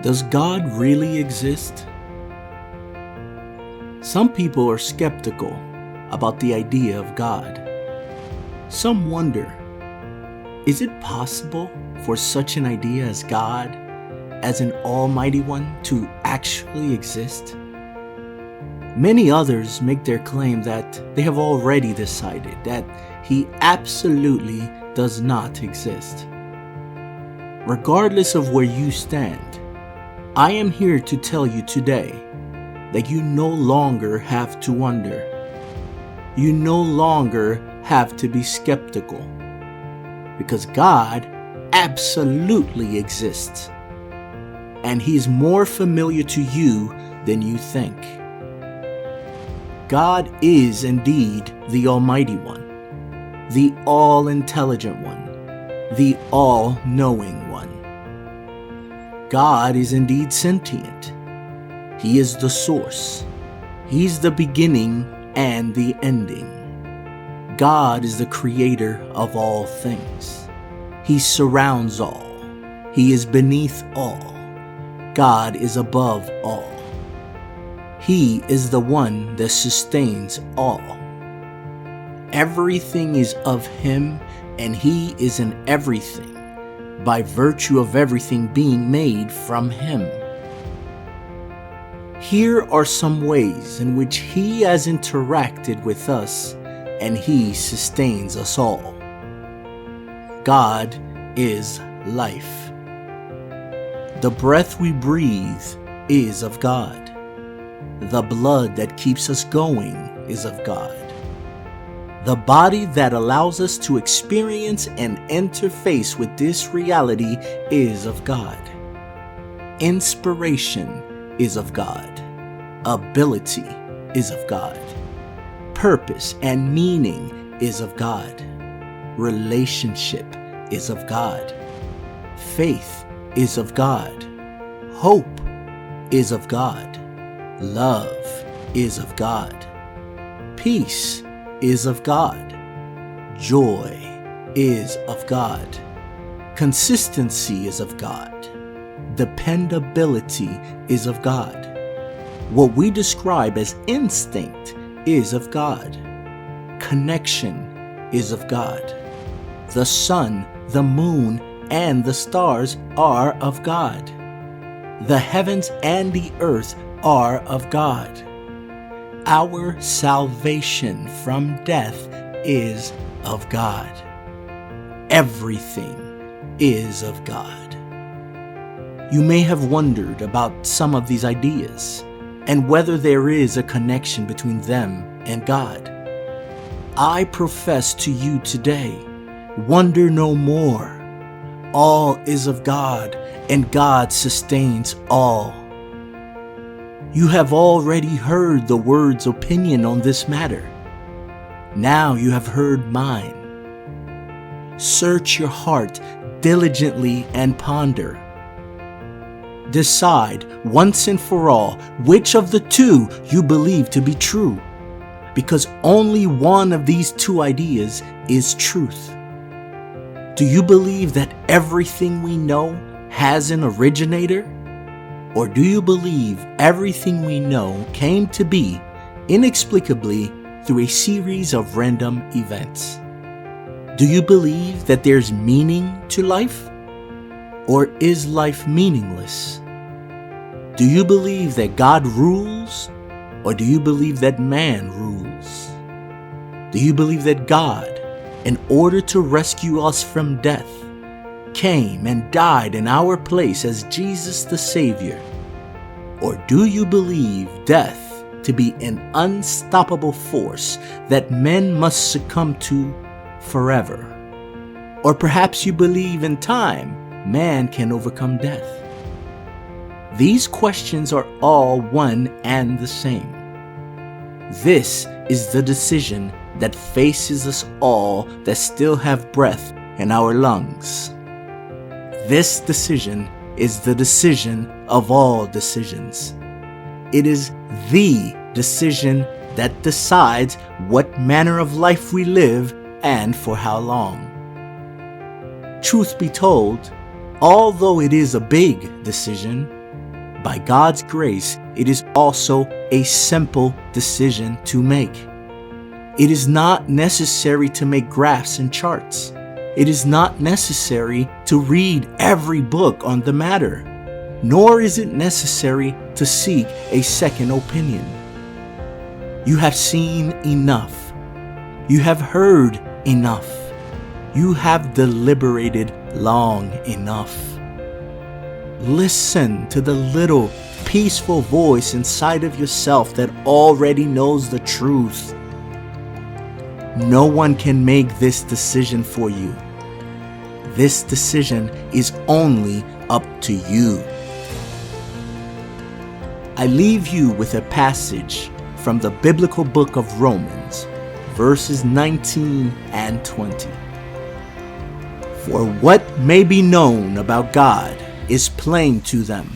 Does God really exist? Some people are skeptical about the idea of God. Some wonder, is it possible for such an idea as God, as an Almighty One, to actually exist? Many others make their claim that they have already decided that He absolutely does not exist. Regardless of where you stand, I am here to tell you today that you no longer have to wonder. You no longer have to be skeptical, because God absolutely exists, and He's more familiar to you than you think. God is indeed the Almighty One, the all-intelligent One, the all-knowing One. God is indeed sentient. He is the source. He's the beginning and the ending. God is the creator of all things. He surrounds all. He is beneath all. God is above all. He is the one that sustains all. Everything is of Him, and He is in everything, by virtue of everything being made from Him. Here are some ways in which He has interacted with us, and He sustains us all. God is life. The breath we breathe is of God. The blood that keeps us going is of God. The body that allows us to experience and interface with this reality is of God. Inspiration is of God. Ability is of God. Purpose and meaning is of God. Relationship is of God. Faith is of God. Hope is of God. Love is of God. Peace is of God. Joy is of God. Consistency is of God. Dependability is of God. What we describe as instinct is of God. Connection is of God. The sun, the moon, and the stars are of God. The heavens and the earth are of God. Our salvation from death is of God. Everything is of God. You may have wondered about some of these ideas and whether there is a connection between them and God. I profess to you today, wonder no more. All is of God, and God sustains all. You have already heard the word's opinion on this matter. Now you have heard mine. Search your heart diligently and ponder. Decide once and for all which of the two you believe to be true, because only one of these two ideas is truth. Do you believe that everything we know has an originator? Or do you believe everything we know came to be inexplicably through a series of random events? Do you believe that there's meaning to life? Or is life meaningless? Do you believe that God rules? Or do you believe that man rules? Do you believe that God, in order to rescue us from death, came and died in our place as Jesus the Savior? Or do you believe death to be an unstoppable force that men must succumb to forever? Or perhaps you believe in time man can overcome death? These questions are all one and the same. This is the decision that faces us all that still have breath in our lungs. This decision is the decision of all decisions. It is the decision that decides what manner of life we live and for how long. Truth be told, although it is a big decision, by God's grace, it is also a simple decision to make. It is not necessary to make graphs and charts. It is not necessary to read every book on the matter, nor is it necessary to seek a second opinion. You have seen enough. You have heard enough. You have deliberated long enough. Listen to the little peaceful voice inside of yourself that already knows the truth. No one can make this decision for you. This decision is only up to you. I leave you with a passage from the biblical book of Romans, verses 19 and 20. For what may be known about God is plain to them,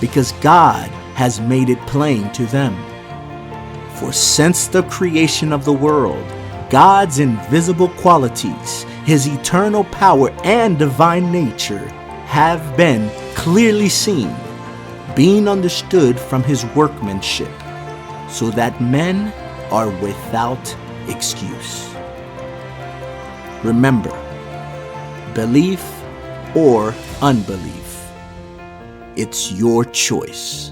because God has made it plain to them. For since the creation of the world, God's invisible qualities, His eternal power and divine nature have been clearly seen, being understood from His workmanship, so that men are without excuse. Remember, belief or unbelief, it's your choice.